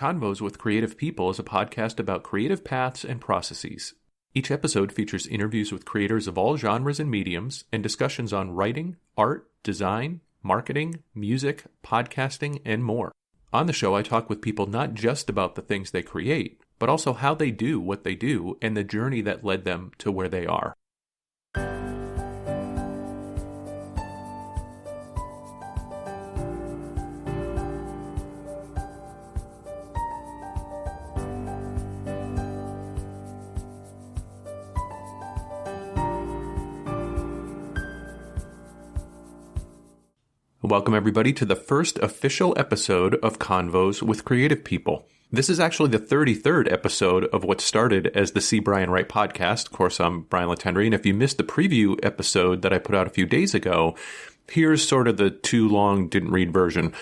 Convos with Creative People is a podcast about creative paths and processes. Each episode features interviews with creators of all genres and mediums and discussions on writing, art, design, marketing, music, podcasting, and more. On the show, I talk with people not just about the things they create, but also how they do what they do and the journey that led them to where they are. Welcome, everybody, to the first official episode of Convos with Creative People. This is actually the 33rd episode of what started as the See Brian Write podcast. Of course, I'm Brian LeTendre, and if you missed the preview episode that I put out a few days ago, here's sort of the too long, didn't read version.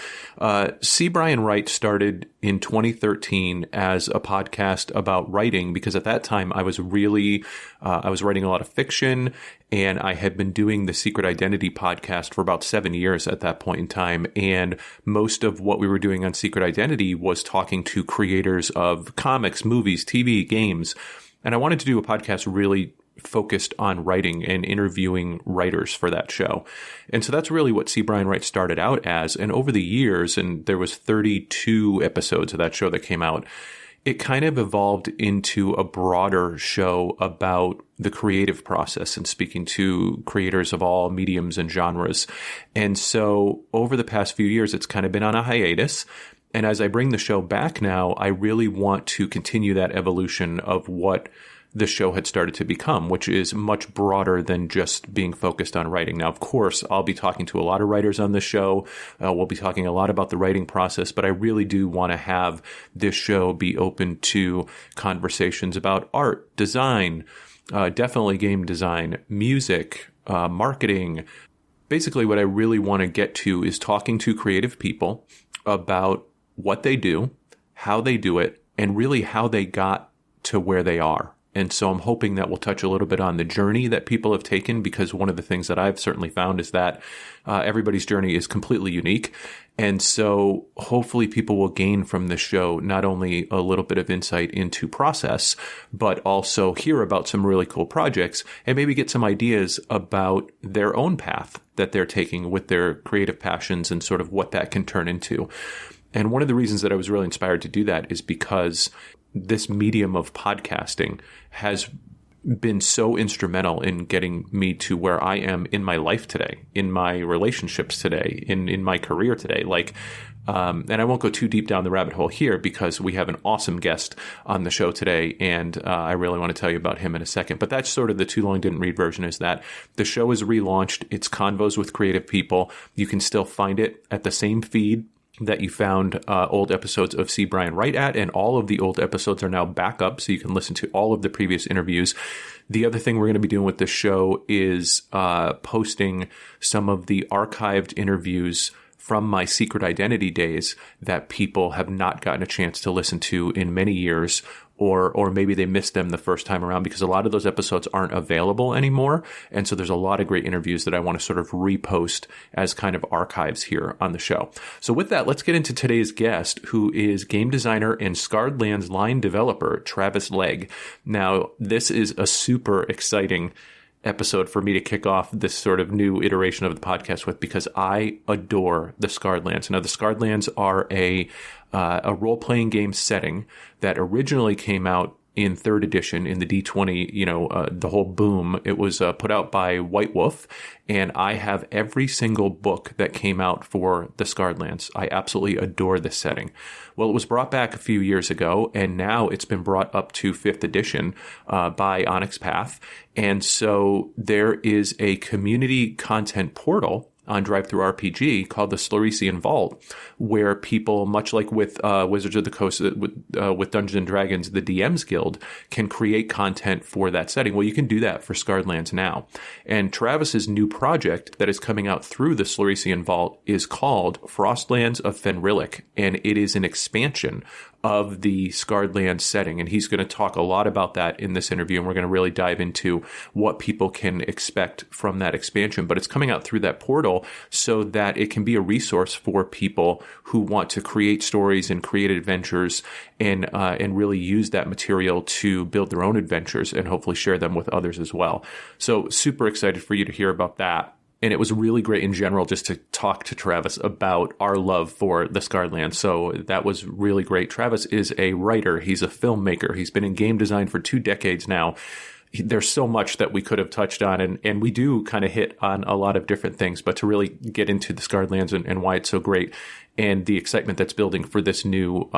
See Brian Write started in 2013 as a podcast about writing because at that time I was writing a lot of fiction, and I had been doing the Secret Identity podcast for about 7 years at that point in time. And most of what we were doing on Secret Identity was talking to creators of comics, movies, TV, games. And I wanted to do a podcast really focused on writing and interviewing writers for that show. And so that's really what See Brian Write started out as. And over the years, and there was 32 episodes of that show that came out, it kind of evolved into a broader show about the creative process and speaking to creators of all mediums and genres. And so over the past few years, it's kind of been on a hiatus. And as I bring the show back now, I really want to continue that evolution of what the show had started to become, which is much broader than just being focused on writing. Now, of course, I'll be talking to a lot of writers on this show. We'll be talking a lot about the writing process, but I really do want to have this show be open to conversations about art, design, definitely game design, music, marketing. Basically, what I really want to get to is talking to creative people about what they do, how they do it, and really how they got to where they are. And so I'm hoping that we'll touch a little bit on the journey that people have taken, because one of the things that I've certainly found is that everybody's journey is completely unique. And so hopefully people will gain from this show not only a little bit of insight into process, but also hear about some really cool projects and maybe get some ideas about their own path that they're taking with their creative passions and sort of what that can turn into. And one of the reasons that I was really inspired to do that is because this medium of podcasting has been so instrumental in getting me to where I am in my life today, in my relationships today, in my career today. And I won't go too deep down the rabbit hole here because we have an awesome guest on the show today, and I really want to tell you about him in a second. But that's sort of the too long didn't read version, is that the show is relaunched. It's Convos with Creative People. You can still find it at the same feed that you found old episodes of See Brian Write at, and all of the old episodes are now back up, so you can listen to all of the previous interviews. The other thing we're going to be doing with this show is posting some of the archived interviews from my Secret Identity days that people have not gotten a chance to listen to in many years, or maybe they missed them the first time around because a lot of those episodes aren't available anymore. And so there's a lot of great interviews that I want to sort of repost as kind of archives here on the show. So with that, let's get into today's guest, who is game designer and Skylands line developer, Travis Legge. Now, this is a super exciting episode for me to kick off this sort of new iteration of the podcast with, because I adore the Skylands. Now, the Skylands are a role-playing game setting that originally came out in 3rd edition in the D20, the whole boom. It was put out by White Wolf, and I have every single book that came out for the Skylands. I absolutely adore this setting. Well, it was brought back a few years ago, and now it's been brought up to 5th edition by Onyx Path. And so there is a community content portal on Drive Thru RPG called the Slarecian Vault, where people, much like with Wizards of the Coast, with Dungeons and Dragons, the DMs Guild, can create content for that setting. Well, you can do that for Skylands now. And Travis's new project that is coming out through the Slarecian Vault is called Frostlands of Fenrilik, and it is an expansion of the Skylands setting. And he's going to talk a lot about that in this interview, and we're going to really dive into what people can expect from that expansion. But it's coming out through that portal, material so that it can be a resource for people who want to create stories and create adventures and really use that material to build their own adventures and hopefully share them with others as well. So super excited for you to hear about that. And it was really great in general just to talk to Travis about our love for the Scarred Lands. So that was really great. Travis is a writer. He's a filmmaker. He's been in game design for 2 decades now. There's so much that we could have touched on, and we do kind of hit on a lot of different things, but to really get into the Scarred Lands and why it's so great and the excitement that's building for this new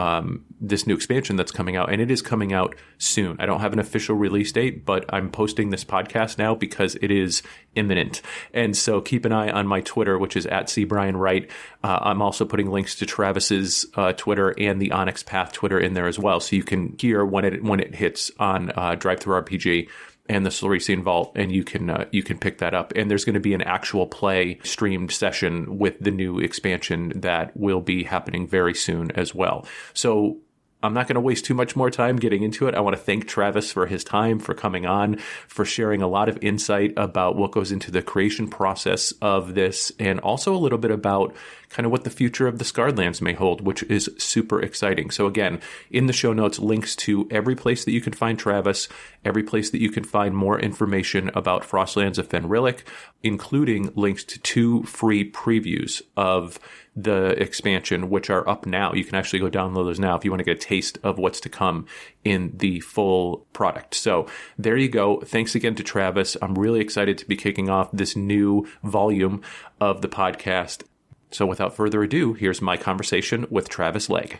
expansion that's coming out. And it is coming out soon. I don't have an official release date, but I'm posting this podcast now because it is imminent. And so keep an eye on my Twitter, which is @CBrianWright. I'm also putting links to Travis's Twitter and the Onyx Path Twitter in there as well, so you can hear when it hits on Drive Thru RPG and the Slarecian Vault, and you can pick that up. And there's going to be an actual play streamed session with the new expansion that will be happening very soon as well. So I'm not going to waste too much more time getting into it. I want to thank Travis for his time, for coming on, for sharing a lot of insight about what goes into the creation process of this, and also a little bit about kind of what the future of the Scarred Lands may hold, which is super exciting. So again, in the show notes, links to every place that you can find Travis, every place that you can find more information about Frostlands of Fenrilik, including links to 2 free previews of the expansion, which are up now. You can actually go download those now if you want to get a taste of what's to come in the full product. So there you go. Thanks again to Travis. I'm really excited to be kicking off this new volume of the podcast. So without further ado, here's my conversation with Travis Legge.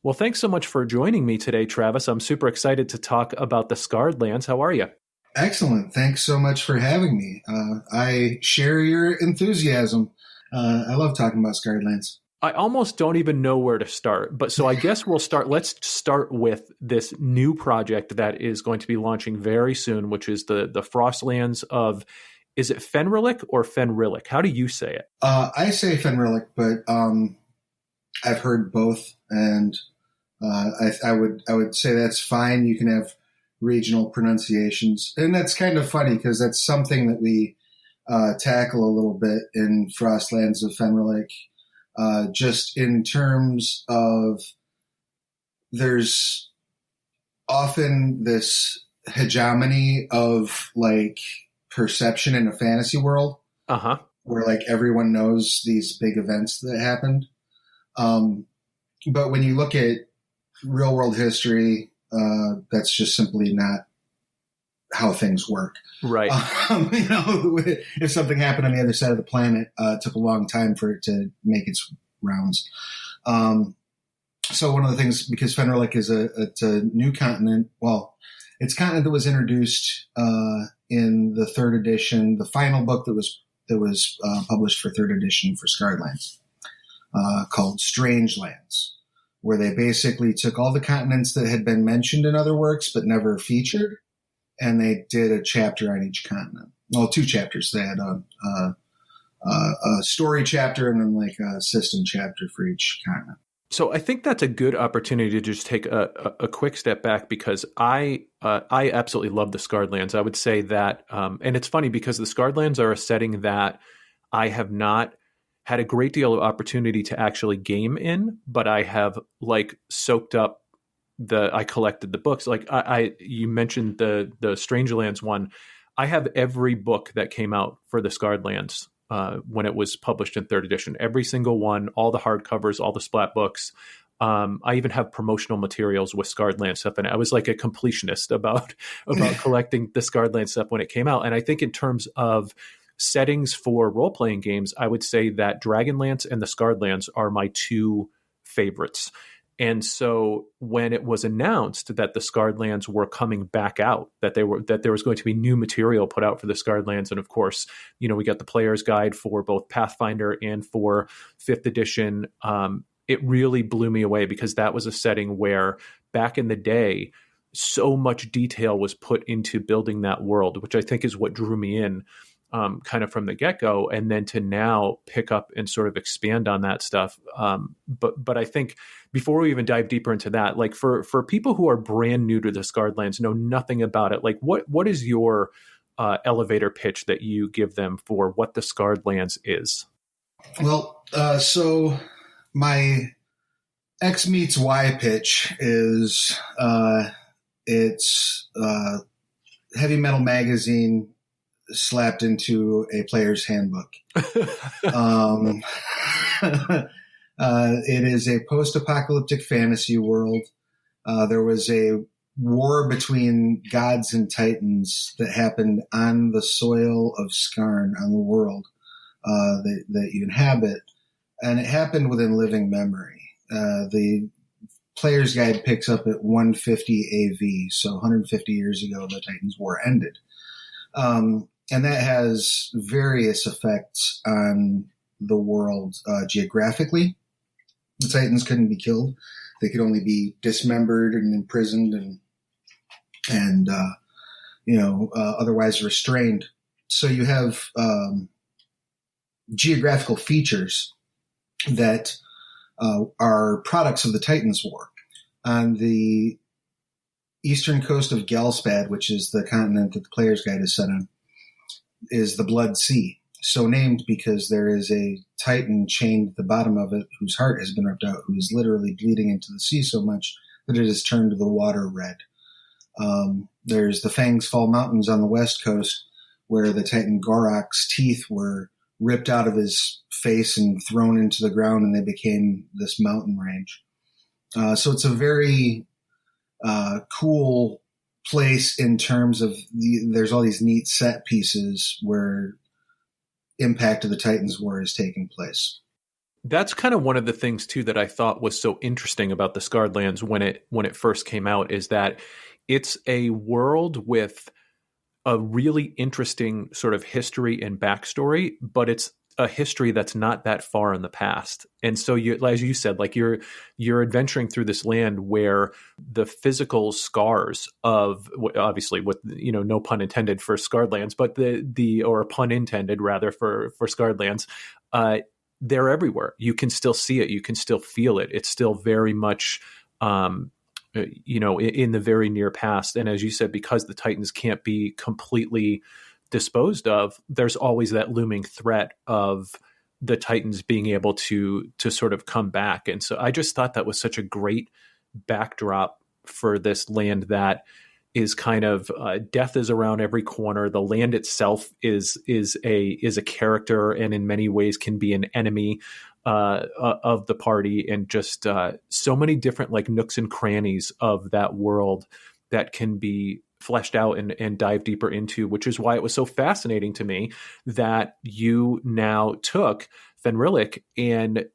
Well, thanks so much for joining me today, Travis. I'm super excited to talk about the Scarred Lands. How are you? Excellent. Thanks so much for having me. I share your enthusiasm. I love talking about Scarred Lands. I almost don't even know where to start, but so I guess let's start with this new project that is going to be launching very soon, which is the Frostlands of, is it Fenrilik or Fenrilik? How do you say it? I say Fenrilik, but I've heard both, and I would say that's fine. You can have regional pronunciations, and that's kind of funny because that's something that we tackle a little bit in Frostlands of Fenrilik, just in terms of there's often this hegemony of like perception in a fantasy world, where like everyone knows these big events that happened, but when you look at real world history, that's just simply not how things work. Right. If something happened on the other side of the planet, it took a long time for it to make its rounds. So one of the things, because Fenrilik is it's a new continent, well, it's a continent that was introduced in the 3rd edition, the final book that was published for 3rd edition for Scarred Lands, called Strange Lands, where they basically took all the continents that had been mentioned in other works but never featured, and they did a chapter on each continent. Well, 2 chapters. They had a story chapter and then like a system chapter for each continent. So I think that's a good opportunity to just take a quick step back, because I absolutely love the Scarred Lands. I would say that, and it's funny because the Scarred Lands are a setting that I have not had a great deal of opportunity to actually game in, but I have like soaked up I collected the books. Like you mentioned the Strangelands one. I have every book that came out for the Scarred Lands when it was published in 3rd edition. Every single one, all the hardcovers, all the splat books. I even have promotional materials with Scarred Land stuff, and I was like a completionist about collecting the Scarred Land stuff when it came out. And I think in terms of settings for role-playing games, I would say that Dragonlance and the Scarred Lands are my 2 favorites. And so when it was announced that the Scarred Lands were coming back out, that there was going to be new material put out for the Scarred Lands, and of course, we got the player's guide for both Pathfinder and for 5th edition, it really blew me away, because that was a setting where back in the day, so much detail was put into building that world, which I think is what drew me in kind of from the get-go, and then to now pick up and sort of expand on that stuff. But I think before we even dive deeper into that, like for people who are brand new to the Scarred Lands, know nothing about it, like what is your elevator pitch that you give them for what the Scarred Lands is. Well, so my X meets Y pitch is it's heavy metal magazine slapped into a player's handbook. It is a post-apocalyptic fantasy world. There was a war between gods and titans that happened on the soil of Skarn, on the world that you inhabit, and it happened within living memory. The player's guide picks up at 150 AV, so 150 years ago the Titans War ended. And that has various effects on the world geographically. The Titans couldn't be killed. They could only be dismembered and imprisoned and otherwise restrained. So you have geographical features that are products of the Titans War. On the eastern coast of Galspad, which is the continent that the player's guide is set on, is the Blood Sea. So named because there is a Titan chained at the bottom of it whose heart has been ripped out, who is literally bleeding into the sea so much that it has turned the water red. There's the Fangs Fall Mountains on the west coast, where the Titan Gorok's teeth were ripped out of his face and thrown into the ground, and they became this mountain range. So it's a very cool place in terms of there's all these neat set pieces where impact of the Titans War has taken place. That's kind of one of the things too that I thought was so interesting about the Scarred Lands when it first came out, is that it's a world with a really interesting sort of history and backstory, but it's a history that's not that far in the past. And so you, as you said, like you're adventuring through this land where the physical scars of, obviously with, no pun intended for Scarred Lands, but or pun intended rather for Scarred Lands, they're everywhere. You can still see it. You can still feel it. It's still very much, in the very near past. And as you said, because the Titans can't be completely disposed of, there's always that looming threat of the Titans being able to sort of come back. And so I just thought that was such a great backdrop for this land that is kind of death is around every corner. The land itself is a character, and in many ways can be an enemy of the party, and just so many different like nooks and crannies of that world that can be fleshed out and dive deeper into, which is why it was so fascinating to me that you now took Fenrilik and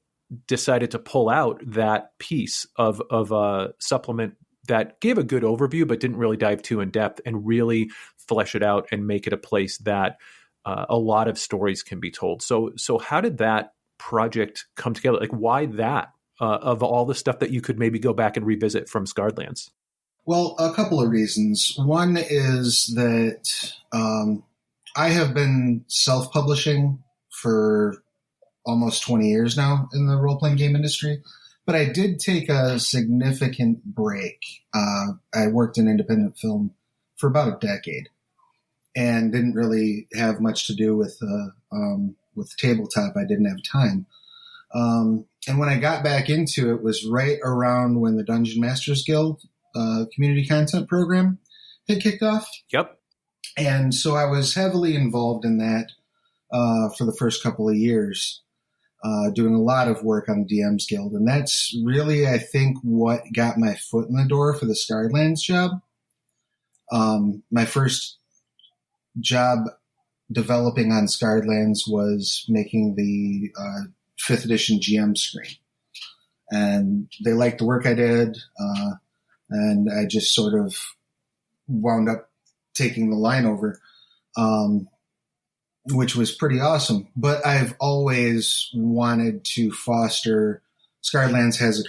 decided to pull out that piece of a supplement that gave a good overview, but didn't really dive too in depth, and really flesh it out and make it a place that a lot of stories can be told. So how did that project come together? Like, why that of all the stuff that you could maybe go back and revisit from Scarred Lands? Well, a couple of reasons. One is that I have been self-publishing for almost 20 years now in the role-playing game industry, but I did take a significant break. I worked in independent film for about a decade and didn't really have much to do with tabletop. I didn't have time. And when I got back into it was right around when the Dungeon Masters Guild community content program had kicked off. Yep. And so I was heavily involved in that for the first couple of years, doing a lot of work on the DM's Guild. And that's really, I think, what got my foot in the door for the Scarred Lands job. My first job developing on Scarred Lands was making the 5th edition GM screen. And they liked the work I did. And I just sort of wound up taking the line over, which was pretty awesome. But I've always wanted to foster. Scarred Lands has a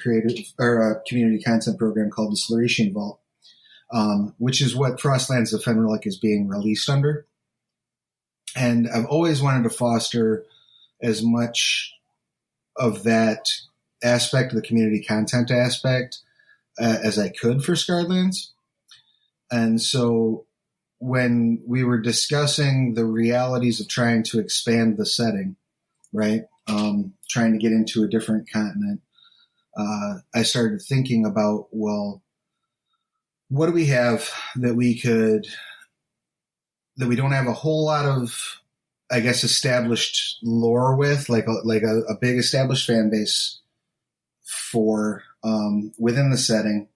community content program called the Slarecian Vault, which is what Frostlands of Fenrilik is being released under. And I've always wanted to foster as much of that aspect, of the community content aspect, as I could for Scarred Lands. And so when we were discussing the realities of trying to expand the setting, right? Trying to get into a different continent, I started thinking about, well, what do we have that we don't have a whole lot of, I guess, established lore with, like a big established fan base for within the setting,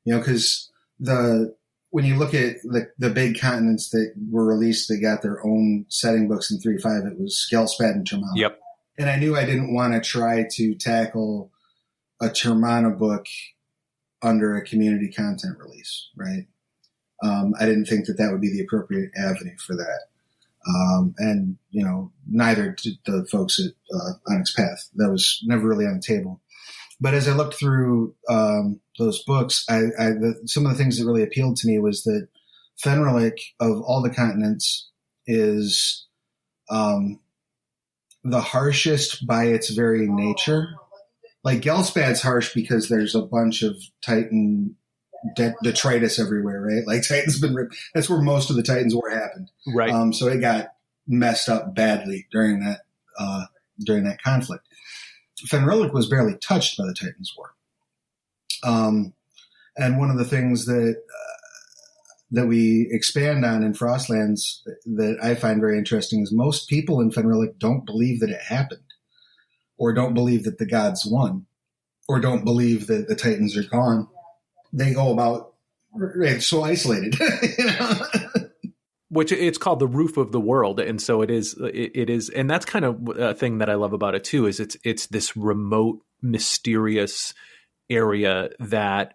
because when you look at the big continents that were released, they got their own setting books in 3.5. It was Gelspad and Termana. Yep. And I knew I didn't want to try to tackle a Termana book under a community content release, right? I didn't think that would be the appropriate avenue for that. And, neither did the folks at Onyx Path. That was never really on the table. But as I looked through those books, some of the things that really appealed to me was that Fenrilik, of all the continents, is the harshest by its very nature. Like Gelspad's harsh because there's a bunch of Titan detritus everywhere, right? Like Titan's been ripped. That's where most of the Titans war happened. Right. So it got messed up badly during that conflict. Fenrilik was barely touched by the Titans war. And one of the things that we expand on in Frostlands that I find very interesting is most people in Fenrilik don't believe that it happened, or don't believe that the gods won, or don't believe that the Titans are gone. They go about so isolated, Which it's called the roof of the world, and so it is, and that's kind of a thing that I love about it too. Is it's this remote, mysterious area that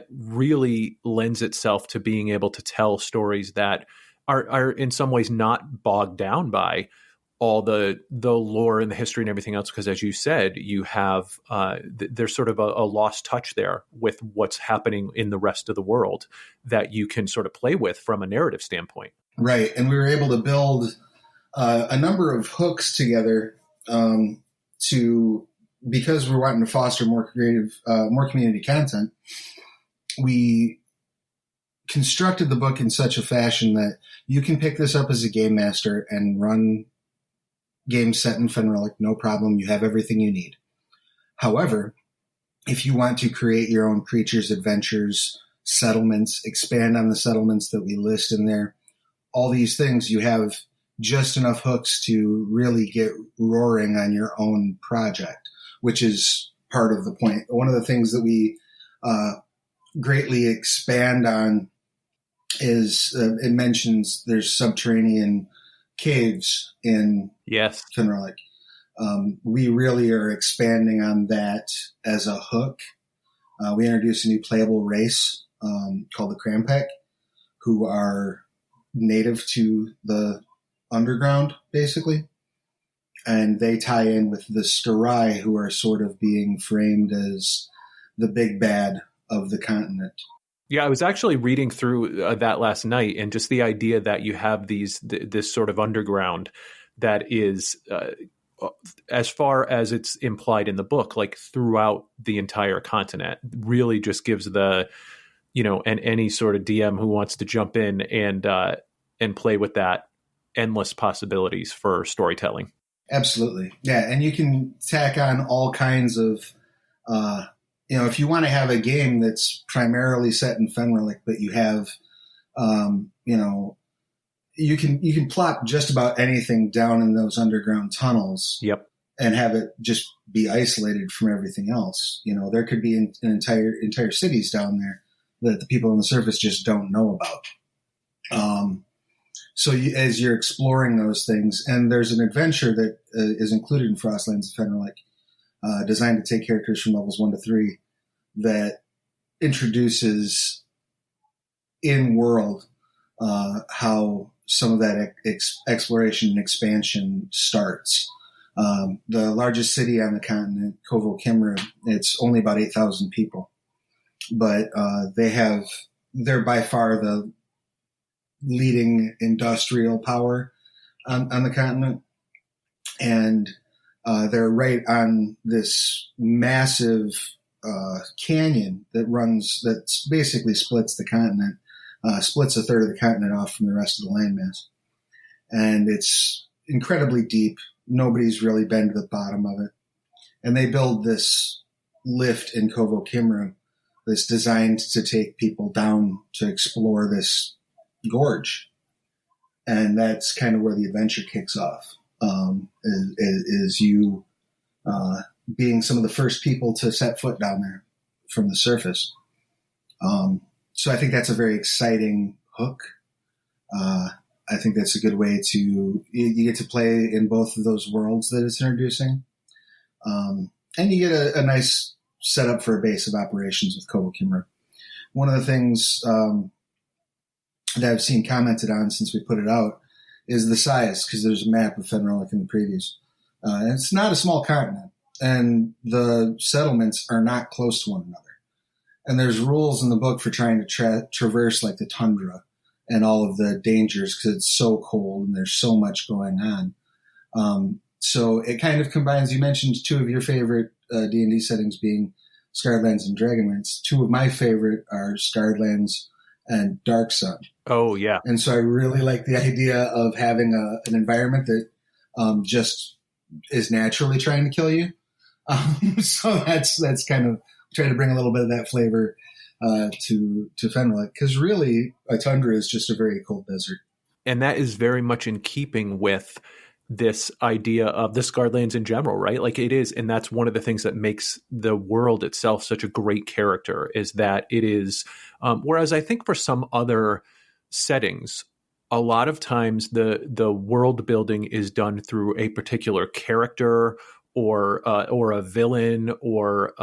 really lends itself to being able to tell stories that are in some ways not bogged down by all the lore and the history and everything else, because as you said, you have there's sort of a lost touch there with what's happening in the rest of the world that you can sort of play with from a narrative standpoint. Right, and we were able to build a number of hooks together because we're wanting to foster more creative, more community content. We constructed the book in such a fashion that you can pick this up as a game master and run games set in Fenrilik, no problem. You have everything you need. However, if you want to create your own creatures, adventures, settlements, expand on the settlements that we list in there, all these things, you have just enough hooks to really get roaring on your own project, which is part of the point. One of the things that we greatly expand on is it mentions there's subterranean caves in Fenrilik. We really are expanding on that as a hook. We introduced a new playable race called the Krampek, who are native to the underground, basically. And they tie in with the Skarai, who are sort of being framed as the big bad of the continent. Yeah, I was actually reading through that last night, and just the idea that you have this sort of underground that is, as far as it's implied in the book, like throughout the entire continent, really just gives and any sort of DM who wants to jump in and play with that endless possibilities for storytelling. Absolutely, yeah, and you can tack on all kinds of. If you want to have a game that's primarily set in Fenrilik, but you have, you can plop just about anything down in those underground tunnels. Yep. And have it just be isolated from everything else. There could be an entire cities down there that the people on the surface just don't know about. So as you're exploring those things, and there's an adventure that is included in Frostlands of Fenrilik, designed to take characters from levels 1 to 3, that introduces in world how some of that exploration and expansion starts. The largest city on the continent, Kovo Kimra, it's only about 8,000 people, but they're by far the leading industrial power on the continent, and they're right on this massive canyon that basically splits the continent splits a third of the continent off from the rest of the landmass. And it's incredibly deep. Nobody's really been to the bottom of it. And they build this lift in Kovo Kimru that's designed to take people down to explore this gorge. And that's kind of where the adventure kicks off, is you being some of the first people to set foot down there from the surface. So I think that's a very exciting hook. I think that's a good way you get to play in both of those worlds that it's introducing. And you get a nice setup for a base of operations with Kovo Kimru. One of the things that I've seen commented on since we put it out is the size, because there's a map of Fenrilik in the previews. It's not a small continent, and the settlements are not close to one another. And there's rules in the book for trying to traverse like the tundra and all of the dangers because it's so cold and there's so much going on. So it kind of combines, you mentioned two of your favorite D&D settings being Scarred Lands and Dragonlance. Two of my favorite are Scarred Lands and Dark Sun. Oh, yeah. And so I really like the idea of having an environment that just is naturally trying to kill you. So that's kind of trying to bring a little bit of that flavor to Fenrilik, because really a tundra is just a very cold desert. And that is very much in keeping with this idea of the Scarred Lands in general, right? Like it is. And that's one of the things that makes the world itself such a great character, is that it is, whereas I think for some other settings, a lot of times the world building is done through a particular character or a villain, or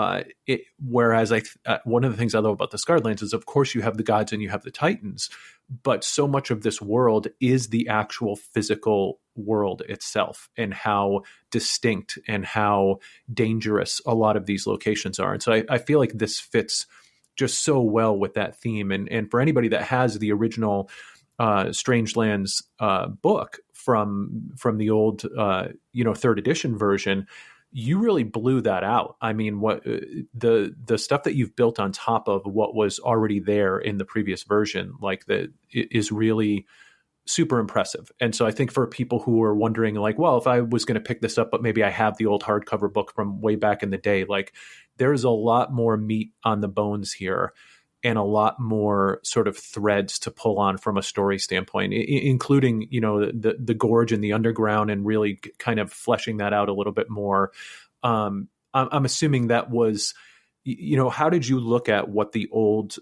whereas one of the things I love about the Scarred Lands is, of course, you have the gods and you have the titans, but so much of this world is the actual physical world itself, and how distinct and how dangerous a lot of these locations are. And so I feel like this fits just so well with that theme. And for anybody that has the original Strangelands book from the old third edition version, you really blew that out. I mean, what the stuff that you've built on top of what was already there in the previous version, it is really super impressive. And so I think for people who are wondering, like, well, if I was going to pick this up, but maybe I have the old hardcover book from way back in the day, like there's a lot more meat on the bones here, and a lot more sort of threads to pull on from a story standpoint, including, the gorge and the underground, and really kind of fleshing that out a little bit more. I'm assuming that was, how did you look at what the old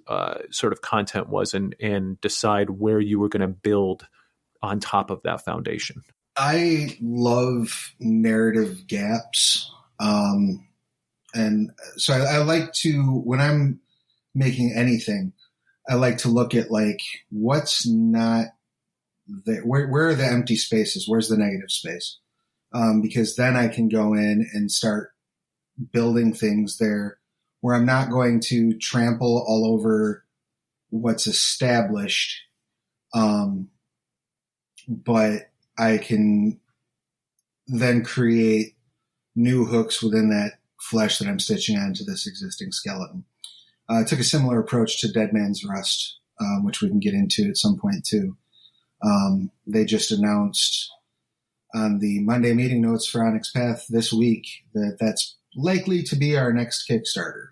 sort of content was and decide where you were going to build on top of that foundation? I love narrative gaps. And so I like to, when I'm making anything, I like to look at like what's not there. Where are the empty spaces? Where's the negative space? Because then I can go in and start building things there where I'm not going to trample all over what's established. But I can then create new hooks within that flesh that I'm stitching onto this existing skeleton. I took a similar approach to Dead Man's Rust, which we can get into at some point too. They just announced on the Monday meeting notes for Onyx Path this week that that's likely to be our next Kickstarter.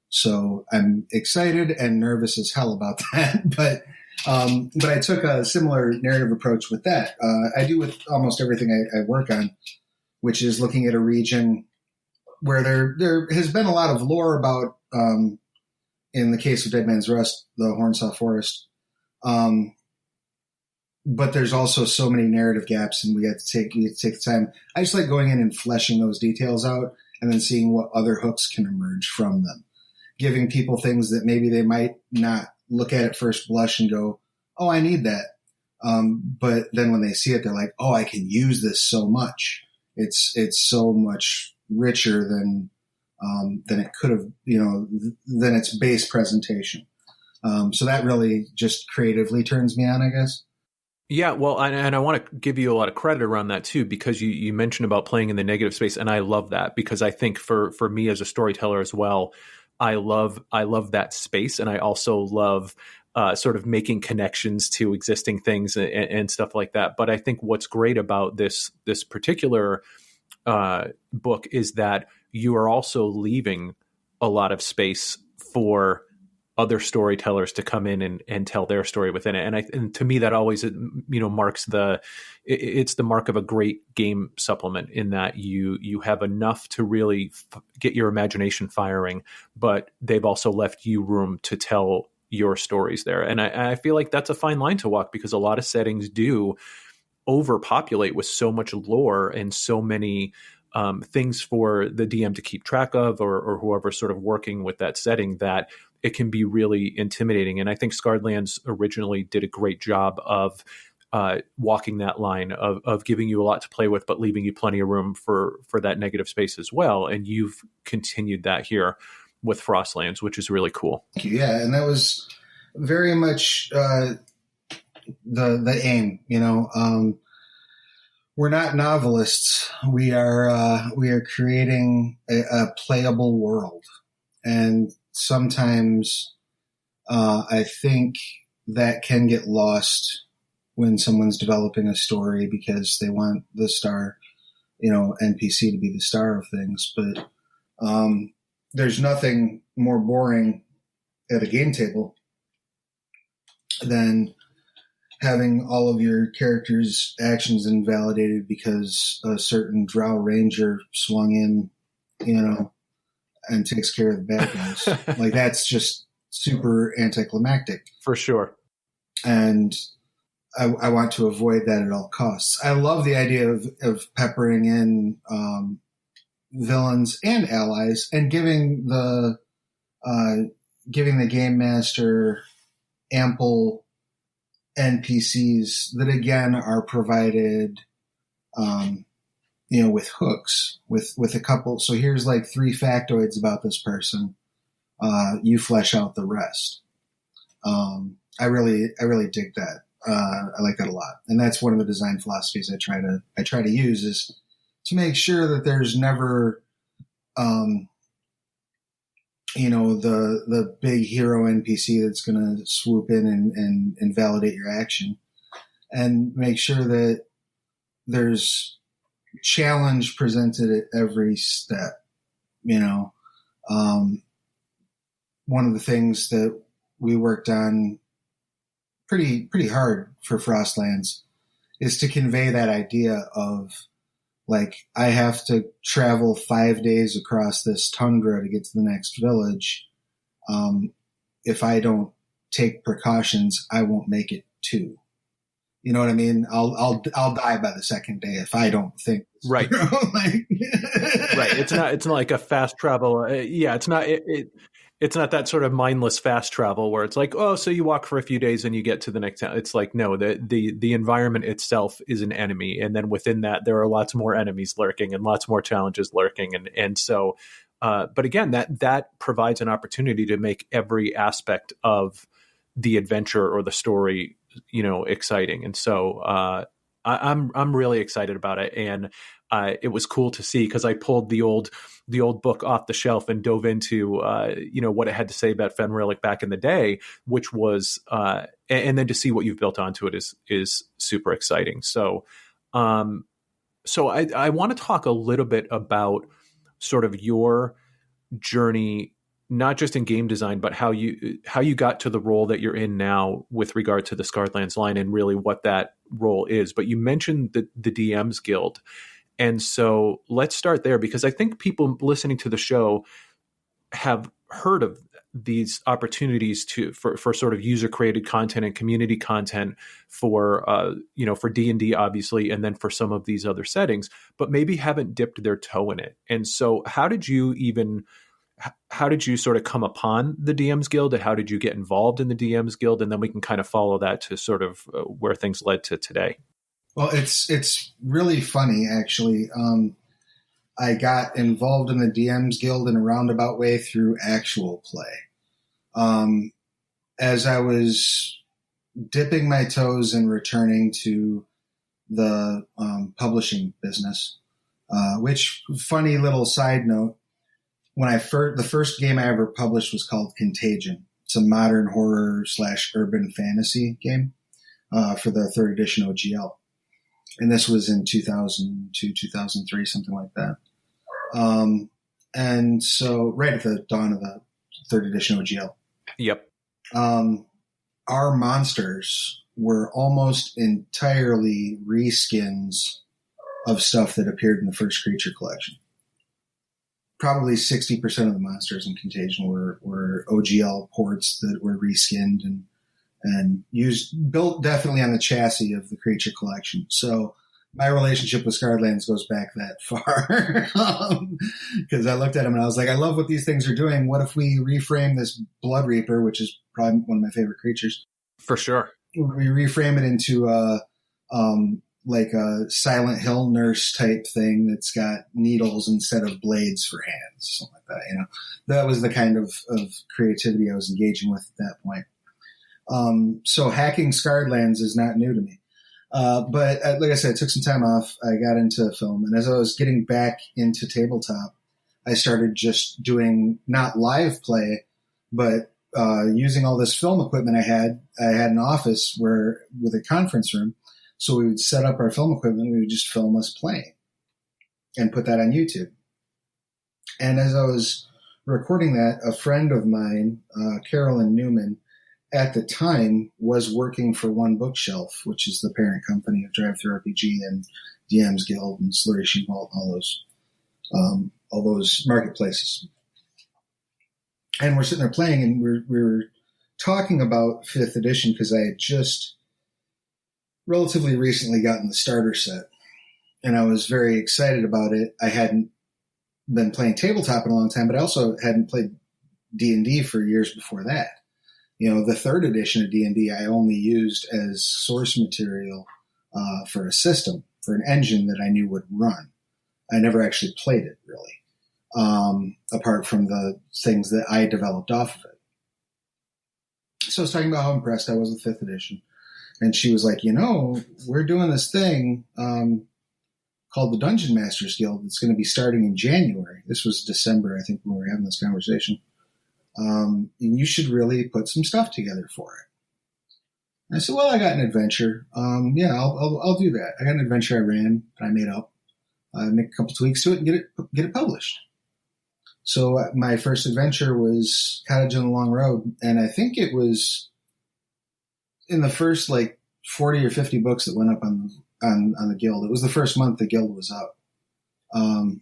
So I'm excited and nervous as hell about that. But I took a similar narrative approach with that. I do with almost everything I work on, which is looking at a region where there has been a lot of lore about, in the case of Dead Man's Rust, the Hornsaw Forest. But there's also so many narrative gaps, and we have to take the time. I just like going in and fleshing those details out and then seeing what other hooks can emerge from them, giving people things that maybe they might not look at first blush and go, oh, I need that. But then when they see it, they're like, oh, I can use this so much. It's so much richer than it could have, than its base presentation. So that really just creatively turns me on, I guess. Yeah, well, and I want to give you a lot of credit around that too, because you mentioned about playing in the negative space, and I love that because I think for me as a storyteller as well, I love that space, and I also love sort of making connections to existing things and stuff like that. But I think what's great about this particular book is that you are also leaving a lot of space for other storytellers to come in and tell their story within it. And to me, that always, marks it's the mark of a great game supplement, in that you have enough to really get your imagination firing, but they've also left you room to tell your stories there. And I feel like that's a fine line to walk, because a lot of settings do overpopulate with so much lore and so many things for the DM to keep track of, or whoever's sort of working with that setting, that it can be really intimidating. And I think Scarred Lands originally did a great job of walking that line of giving you a lot to play with, but leaving you plenty of room for that negative space as well. And you've continued that here with Frostlands, which is really cool. Thank you. Yeah, and that was very much the aim. We're not novelists. We are creating a playable world, and sometimes I think that can get lost when someone's developing a story, because they want the star, NPC to be the star of things. But there's nothing more boring at a game table than having all of your characters' actions invalidated because a certain drow ranger swung in, and takes care of the bad guys. Like, that's just super anticlimactic. For sure. And I want to avoid that at all costs. I love the idea of peppering in villains and allies, and giving the game master ample NPCs that, again, are provided, with hooks, with a couple. So here's like 3 factoids about this person. You flesh out the rest. I really dig that. I like that a lot. And that's one of the design philosophies I try to use, is to make sure that there's never, the big hero NPC that's going to swoop in and validate your action, and make sure that there's challenge presented at every step. One of the things that we worked on pretty hard for Frostlands is to convey that idea of, like, I have to travel 5 days across this tundra to get to the next village. If I don't take precautions, I won't make it 2. You know what I mean? I'll die by the second day if I don't think. Right. Right. It's not like a fast travel. It's not that sort of mindless fast travel where it's like, oh, so you walk for a few days and you get to the next town. It's like, no, the environment itself is an enemy. And then within that, there are lots more enemies lurking and lots more challenges lurking. And so, but again, that provides an opportunity to make every aspect of the adventure or the story, exciting. And so, I'm really excited about it. And it was cool to see, because I pulled the old book off the shelf and dove into what it had to say about Fenrilik back in the day, which was and then to see what you've built onto it is super exciting. So I want to talk a little bit about sort of your journey, not just in game design, but how you got to the role that you're in now with regard to the Scarred Lands line, and really what that role is. But you mentioned the DM's Guild. And so let's start there, because I think people listening to the show have heard of these opportunities for sort of user created content and community content for D&D, obviously, and then for some of these other settings, but maybe haven't dipped their toe in it. And so how did you sort of come upon the DM's Guild, and how did you get involved in the DM's Guild? And then we can kind of follow that to sort of where things led to today. Well, it's really funny, actually. I got involved in the DM's Guild in a roundabout way through actual play. As I was dipping my toes and returning to the publishing business, which, funny little side note, the first game I ever published was called Contagion. It's a modern horror / urban fantasy game for the 3rd edition OGL. And this was in 2002, 2003, something like that. And so right at the dawn of the 3rd edition OGL. Yep. Our monsters were almost entirely reskins of stuff that appeared in the first creature collection. Probably 60% of the monsters in Contagion were OGL ports that were reskinned and built definitely on the chassis of the creature collection. So my relationship with Skylands goes back that far. Because I looked at them and I was like, I love what these things are doing. What if we reframe this Blood Reaper, which is probably one of my favorite creatures? For sure. We reframe it into like a Silent Hill nurse type thing that's got needles instead of blades for hands, something like that. You know, that was the kind of creativity I was engaging with at that point. So hacking Skylands is not new to me. But like I said, I took some time off. I got into film, and as I was getting back into tabletop, I started just doing not live play, but using all this film equipment I had an office with a conference room. So we would set up our film equipment. We would just film us playing and put that on YouTube. And as I was recording that, a friend of mine, Carolyn Newman, at the time was working for One Bookshelf, which is the parent company of Drive Thru RPG and DM's Guild and Slarecian Vault and all those marketplaces. And we're sitting there playing, and we were talking about 5th edition because I had just relatively recently gotten the starter set, and I was very excited about it. I hadn't been playing tabletop in a long time, but I also hadn't played D&D for years before that. You know, the 3rd edition of D&D I only used as source material for a system, for an engine that I knew would run. I never actually played it, really, apart from the things that I developed off of it. So I was talking about how impressed I was with 5th edition. And she was like, you know, we're doing this thing called the Dungeon Masters Guild. It's going to be starting in January. This was December, I think, when we were having this conversation. And you should really put some stuff together for it. And I said, well, I got an adventure. Yeah, I'll do that. I got an adventure I ran, that I made up. Make a couple tweaks to it and get it published. So my first adventure was Cottage on the Long Road. And I think it was in the first like 40 or 50 books that went up on the Guild. It was the first month the Guild was up.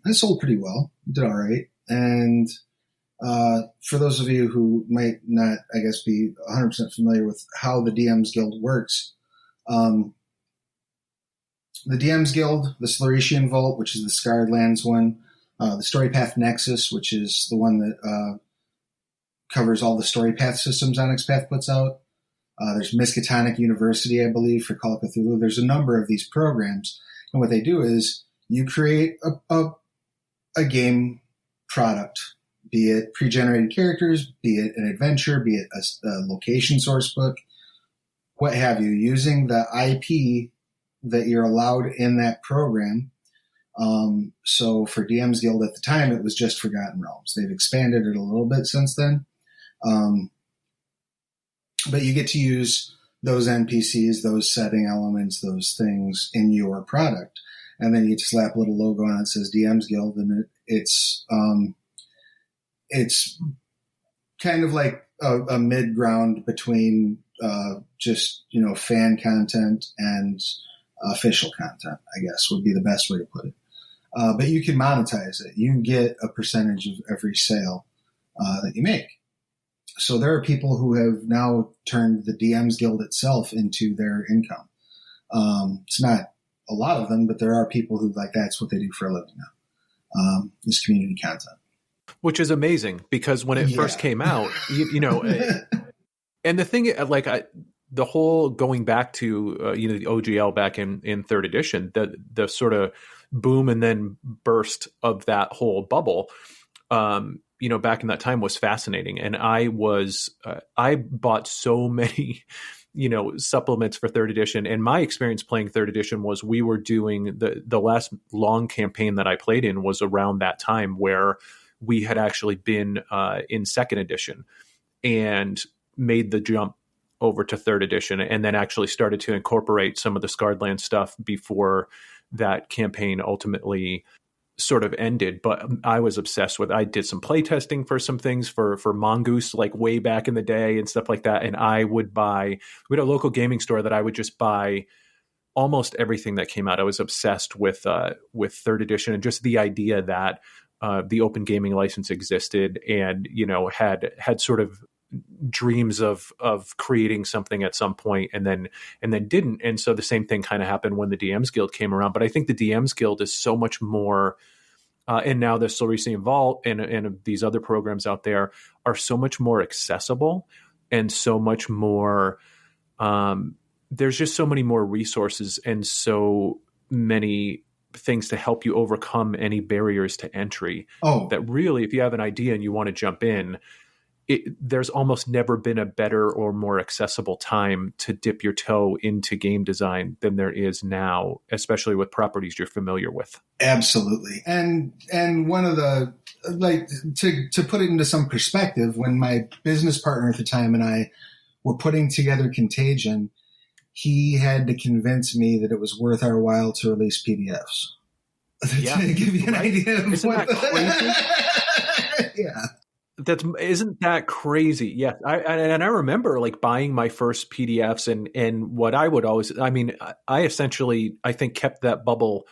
It sold pretty well. Did all right. And for those of you who might not, I guess, be 100% familiar with how the DM's Guild works, the DM's Guild, the Slarecian Vault, which is the Skylands one, the Story Path Nexus, which is the one that covers all the Story Path systems Onyx Path puts out. There's Miskatonic University, I believe, for Call of Cthulhu. There's a number of these programs. And what they do is you create a game product, be it pre-generated characters, be it an adventure, be it a location source book, what have you, using the IP that you're allowed in that program. So for DM's Guild at the time, it was just Forgotten Realms. They've expanded it a little bit since then. But you get to use those NPCs, those setting elements, those things in your product. And then you get to slap a little logo on it that says DM's Guild, and it's kind of like a mid-ground between just, you know, fan content and official content, I guess, would be the best way to put it. But you can monetize it. You get a percentage of every sale that you make. So there are people who have now turned the DM's Guild itself into their income. It's not a lot of them, but there are people who, like, that's what they do for a living now, is community content. Which is amazing, because when it first came out, you know, and the thing, like, the whole going back to, you know, the OGL back in 3rd edition, the sort of boom and then burst of that whole bubble, you know, back in that time was fascinating. And I bought so many, you know, supplements for 3rd edition. And my experience playing 3rd edition was we were doing the last long campaign that I played in was around that time where we had actually been in second edition and made the jump over to third edition, and then actually started to incorporate some of the Scarred Land stuff before that campaign ultimately sort of ended. But I was obsessed with, I did some playtesting for some things for Mongoose, like way back in the day and stuff like that. And I would buy, we had a local gaming store that I would just buy almost everything that came out. I was obsessed with third edition and just the idea that the open gaming license existed, and, you know, had sort of dreams of creating something at some point, and then didn't. And so the same thing kind of happened when the DMs Guild came around. But I think the DMs Guild is so much more, and now the Slarecian Vault and these other programs out there are so much more accessible, and so much more, there's just so many more resources and so many things to help you overcome any barriers to entry. That really, if you have an idea and you want to jump in, there's almost never been a better or more accessible time to dip your toe into game design than there is now, especially with properties you're familiar with. Absolutely. And one of the, like, to put it into some perspective, when my business partner at the time and I were putting together Contagion, he had to convince me that it was worth our while to release PDFs. Yeah, to give you an idea of Isn't that crazy? Yeah. Isn't that crazy? Yes. I remember like buying my first PDFs and what I would always, I mean, I essentially, I think, kept that bubble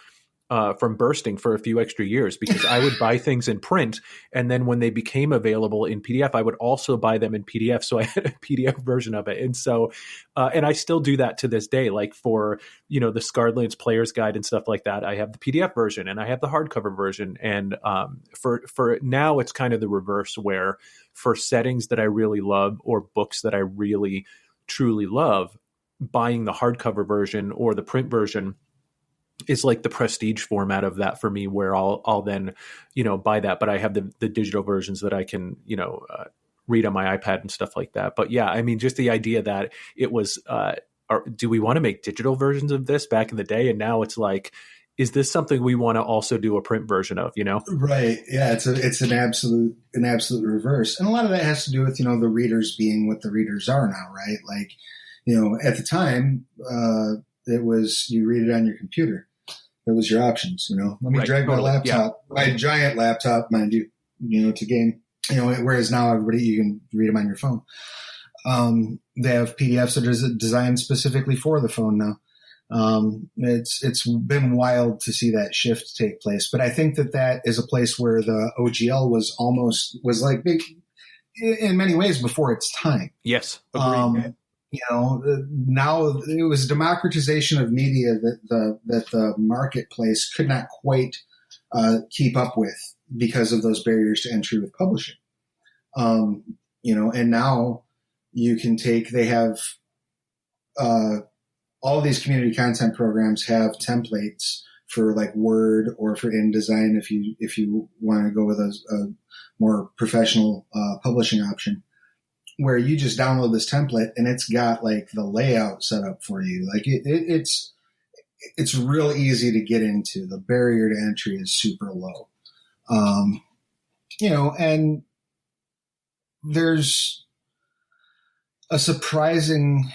from bursting for a few extra years, because I would buy things in print, and then when they became available in PDF, I would also buy them in PDF. So I had a PDF version of it. And so, and I still do that to this day. Like for, you know, the Scarred Lands Player's Guide and stuff like that, I have the PDF version and I have the hardcover version. And for now, it's kind of the reverse, where for settings that I really love or books that I really, truly love, buying the hardcover version or the print version is like the prestige format of that for me, where I'll then, you know, buy that, but I have the digital versions that I can, you know, read on my iPad and stuff like that. But yeah, I mean, just the idea that it was, do we want to make digital versions of this back in the day? And now it's like, is this something we want to also do a print version of, you know? Right. Yeah. It's an absolute reverse. And a lot of that has to do with, you know, the readers being what the readers are now, right? Like, you know, at the time, it was, you read it on your computer. That was your options, you know. Let me drag my laptop, my giant laptop, mind you, you know, to game. You know, whereas now everybody, you can read them on your phone. They have PDFs that are designed specifically for the phone now. It's been wild to see that shift take place. But I think that is a place where the OGL was like big in many ways before its time. Yes, agreed. You know, now it was democratization of media that the marketplace could not quite keep up with because of those barriers to entry with publishing. You know, and now you can they have all these community content programs have templates for like Word or for InDesign if you want to go with a more professional publishing option, where you just download this template and it's got like the layout set up for you. Like it's real easy to get into. The barrier to entry is super low. You know, and there's a surprising,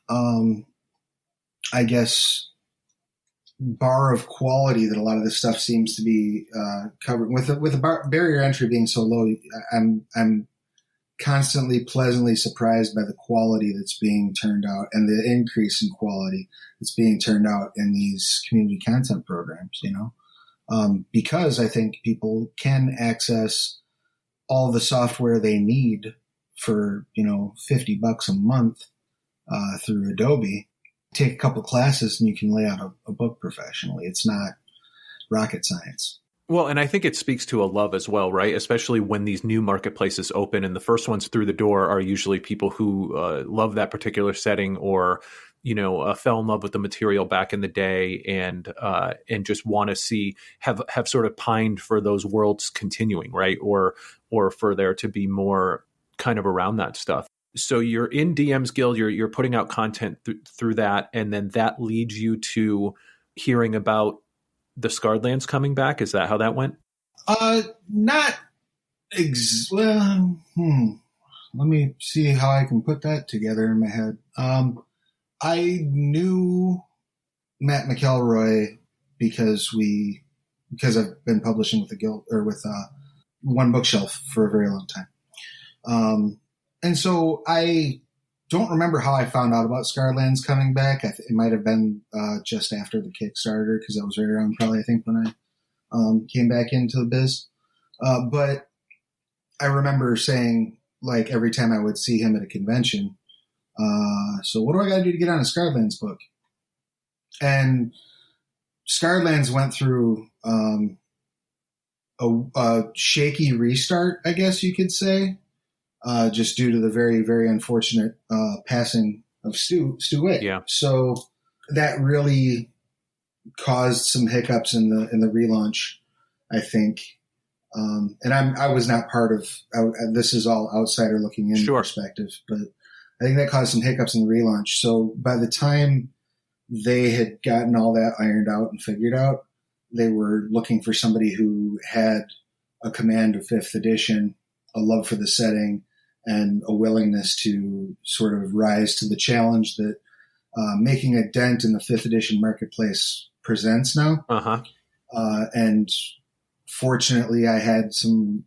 I guess, bar of quality that a lot of this stuff seems to be covered with the barrier entry being so low. I'm constantly pleasantly surprised by the quality that's being turned out and the increase in quality that's being turned out in these community content programs, you know, because I think people can access all the software they need for, you know, $50 a month through Adobe. Take a couple classes and you can lay out a book professionally. It's not rocket science. Well, and I think it speaks to a love as well, right? Especially when these new marketplaces open, and the first ones through the door are usually people who love that particular setting, or, you know, fell in love with the material back in the day, and just want to have sort of pined for those worlds continuing, right? Or for there to be more kind of around that stuff. So you're in DM's Guild, you're putting out content through that, and then that leads you to hearing about the Scarred Lands coming back. Is that how that went? Not Let me see how I can put that together in my head. I knew Matt McElroy because I've been publishing with the guild or with One Bookshelf for a very long time. And so I don't remember how I found out about Skylands coming back. It might have been just after the Kickstarter, because that was right around probably, I think, when I came back into the biz. But I remember saying, like, every time I would see him at a convention, so what do I got to do to get on a Skylands book? And Skylands went through a shaky restart, I guess you could say, just due to the very, very unfortunate passing of Stu Wick. Yeah. So that really caused some hiccups in the relaunch, I think. And I was not part of. This is all outsider looking in perspective, but I think that caused some hiccups in the relaunch. So by the time they had gotten all that ironed out and figured out, they were looking for somebody who had a command of 5th edition, a love for the setting, and a willingness to sort of rise to the challenge that making a dent in the 5th edition marketplace presents now. Uh-huh. And fortunately, I had some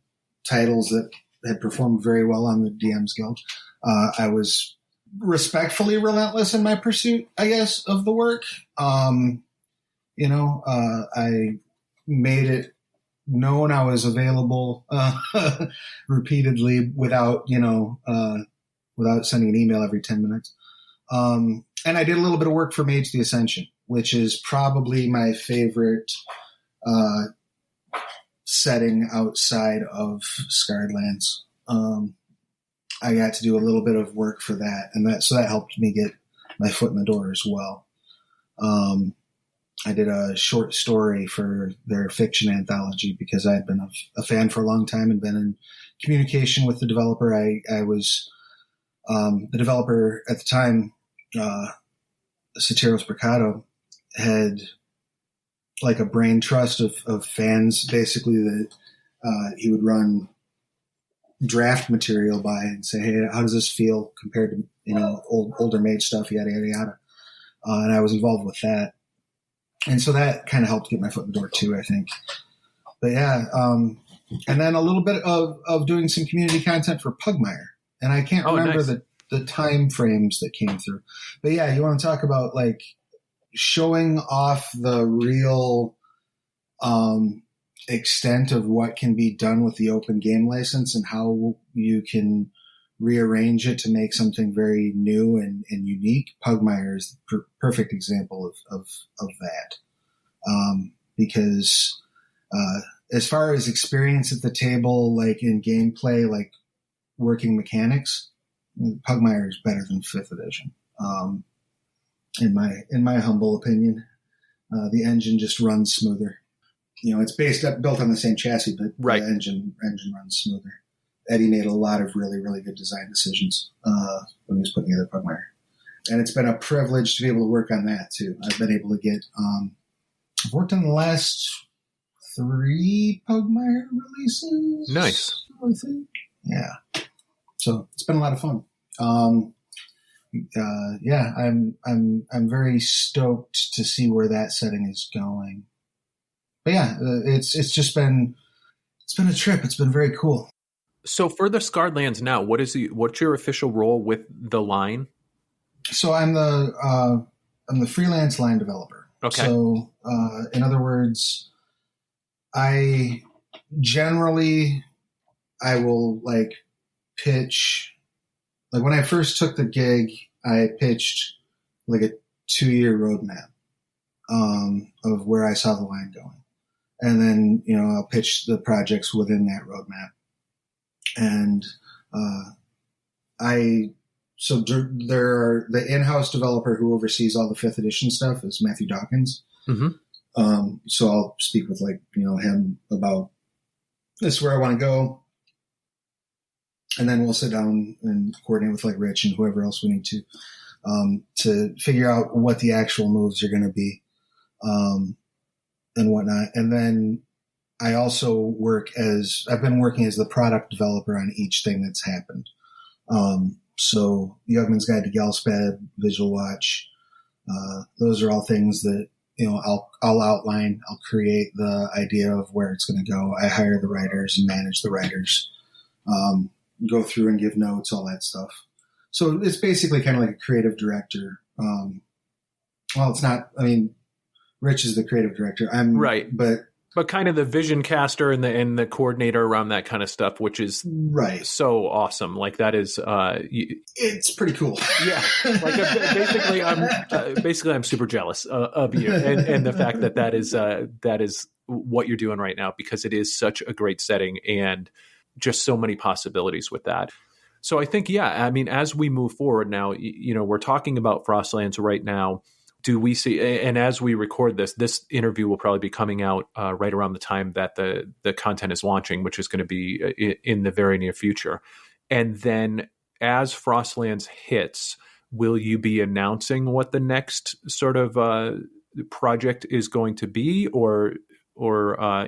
titles that had performed very well on the DM's Guild. I was respectfully relentless in my pursuit, I guess, of the work. I made it known I was available repeatedly without sending an email every 10 minutes. And I did a little bit of work for Mage the Ascension, which is probably my favorite setting outside of Skylands. I got to do a little bit of work for that, and that helped me get my foot in the door as well. I did a short story for their fiction anthology because I had been a fan for a long time and been in communication with the developer. I was the developer at the time, Soteros Mercado, had like a brain trust of fans, basically, that he would run draft material by and say, hey, how does this feel compared to older Mage stuff, yada yada yada. And I was involved with that, and so that kind of helped get my foot in the door too, I think. But yeah, and then a little bit of doing some community content for Pugmire, and I can't remember the time frames that came through. But yeah, you want to talk about like showing off the real extent of what can be done with the open game license and how you can rearrange it to make something very new and unique. Pugmire is the perfect example of that. Because as far as experience at the table, like in gameplay, like working mechanics, Pugmire is better than 5th edition. In my humble opinion, the engine just runs smoother. It's built on the same chassis, but right. The engine runs smoother. Eddie made a lot of really, really good design decisions when he was putting together Pugmire. And it's been a privilege to be able to work on that, too. I've been able to get... I've worked on the last 3 Pugmire releases. Nice. I think. Yeah. So it's been a lot of fun. I'm very stoked to see where that setting is going. But yeah, it's been a trip. It's been very cool. So for the Skylands now, what's your official role with the line? So I'm the freelance line developer. Okay. So in other words, I will like pitch. Like when I first took the gig, I pitched like a 2-year roadmap of where I saw the line going. And then, I'll pitch the projects within that roadmap. And the in-house developer who oversees all the 5th edition stuff is Matthew Dawkins. Mm-hmm. So I'll speak with him about this is where I want to go. And then we'll sit down and coordinate with like Rich and whoever else we need to figure out what the actual moves are going to be, and whatnot. And then I also I've been working as the product developer on each thing that's happened. So Yugman's Guide to Galspad, Visual Watch, those are all things that, I'll outline, I'll create the idea of where it's going to go. I hire the writers and manage the writers, go through and give notes, all that stuff. So it's basically kind of like a creative director. Well, it's not, Rich is the creative director. I'm right. But kind of the vision caster and the coordinator around that kind of stuff, which is right. So awesome. Like that is, it's pretty cool. Yeah. Like basically I'm super jealous of you and the fact that is what you're doing right now, because it is such a great setting and just so many possibilities with that. So I think, as we move forward now, we're talking about Frostlands right now. Do we see, and as we record this interview will probably be coming out right around the time that the content is launching, which is going to be in the very near future. And then as Frostlands hits, will you be announcing what the next sort of project is going to be, or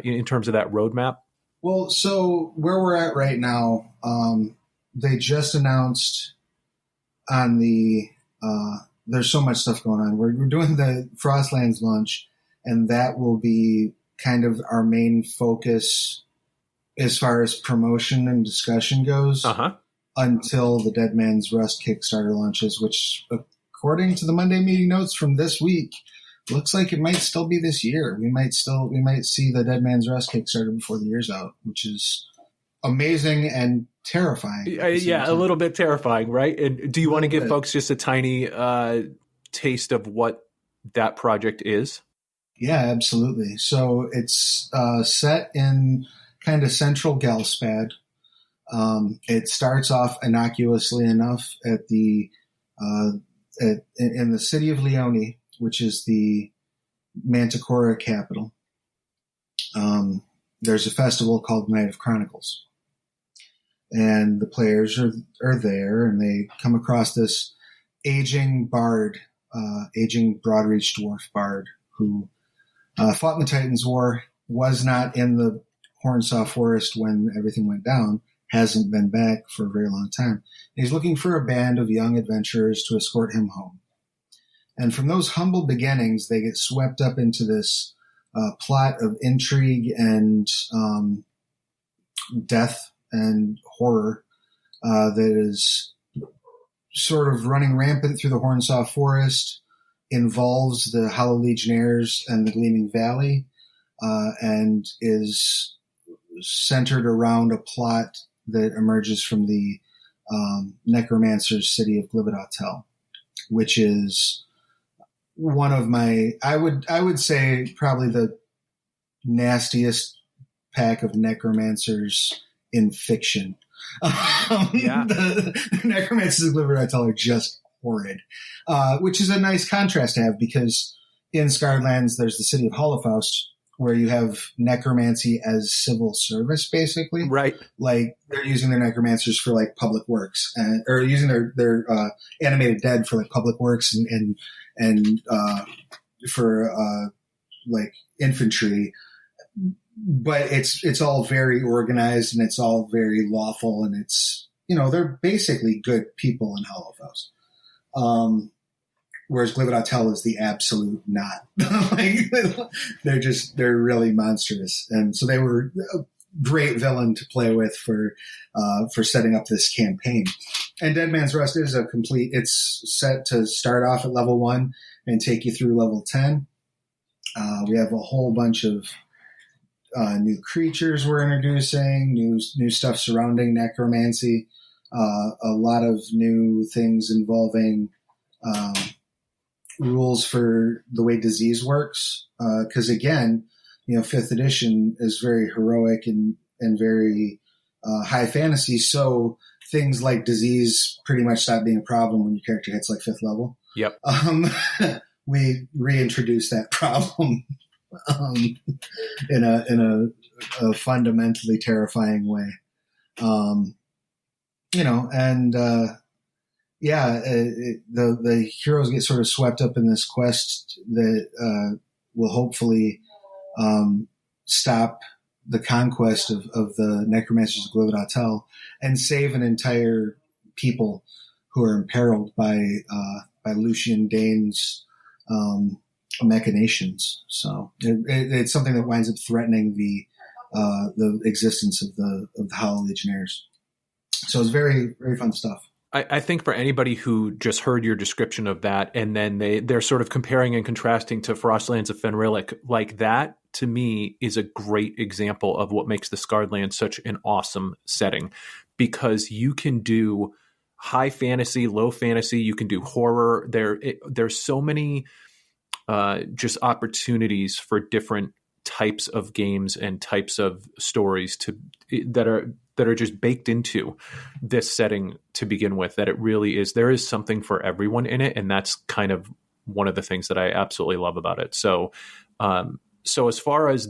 in terms of that roadmap? Well, so where we're at right now, they just announced on the there's so much stuff going on. We're doing the Frostlands launch, and that will be kind of our main focus as far as promotion and discussion goes until the Dead Man's Rust Kickstarter launches, which, according to the Monday meeting notes from this week, looks like it might still be this year. We might see the Dead Man's Rust Kickstarter before the year's out, which is amazing and terrifying. A little bit terrifying, right? And do you want to give folks just a tiny taste of what that project is? Yeah, absolutely. So it's set in kind of central Galspad. It starts off innocuously enough at in the city of Leone, which is the Manticora capital. There's a festival called Night of Chronicles. And the players are there, and they come across this aging bard, aging Broadreach dwarf bard who fought in the Titans War, was not in the Hornsaw Forest when everything went down, hasn't been back for a very long time. He's looking for a band of young adventurers to escort him home. And from those humble beginnings, they get swept up into this plot of intrigue and death and horror that is sort of running rampant through the Hornsaw Forest, involves the Hollow Legionnaires and the Gleaming Valley, and is centered around a plot that emerges from the necromancer's city of Glibidotel, which is one of my, I would say probably the nastiest pack of necromancers in fiction. The necromancers of Glibidotel are just horrid, which is a nice contrast to have, because in Skylands there's the city of Holofaust, where you have necromancy as civil service, basically. Right. Like they're using their necromancers for like public works, or using their animated dead for like public works and for like infantry. But it's all very organized and it's all very lawful, and it's, they're basically good people in Holofaust. Whereas Glibidotel is the absolute not. Like, they're really monstrous. And so they were a great villain to play with for setting up this campaign. And Dead Man's Rust is it's set to start off at level 1 and take you through level 10. We have a whole bunch of new creatures we're introducing, new stuff surrounding necromancy, a lot of new things involving rules for the way disease works. Because again, 5th edition is very heroic and very high fantasy, so things like disease pretty much stop being a problem when your character hits like 5th level. Yep. We reintroduce that problem in a fundamentally terrifying way. The heroes get sort of swept up in this quest that will hopefully stop the conquest of the necromancers of Glividatel and save an entire people who are imperiled by Lucian Dane's machinations. So it's something that winds up threatening the existence of the Hollow Legionnaires. So it's very, very fun stuff. I think for anybody who just heard your description of that and then they're sort of comparing and contrasting to Frostlands of Fenrilik, like that to me is a great example of what makes the Scarred Lands such an awesome setting, because you can do high fantasy, low fantasy, you can do horror. There's so many just opportunities for different types of games and types of stories that are just baked into this setting to begin with, that it really is, there is something for everyone in it. And that's kind of one of the things that I absolutely love about it. So as far as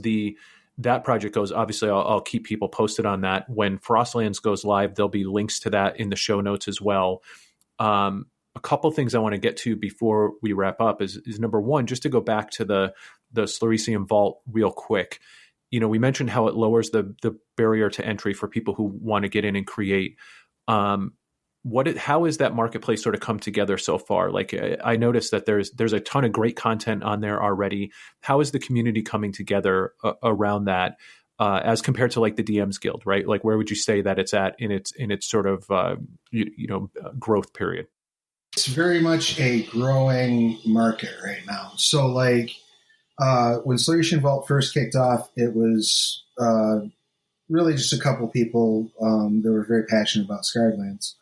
that project goes, obviously I'll keep people posted on that. When Frostlands goes live, there'll be links to that in the show notes as well. A couple things I want to get to before we wrap up is number one, just to go back to the Slarecian Vault real quick. We mentioned how it lowers the barrier to entry for people who want to get in and create. How has that marketplace sort of come together so far? Like I noticed that there's a ton of great content on there already. How is the community coming together around that as compared to like the DM's Guild, right? Like where would you say that it's at in its sort of growth period? It's very much a growing market right now. So like when Slarecian Vault first kicked off, it was really just a couple people that were very passionate about Scarred Lands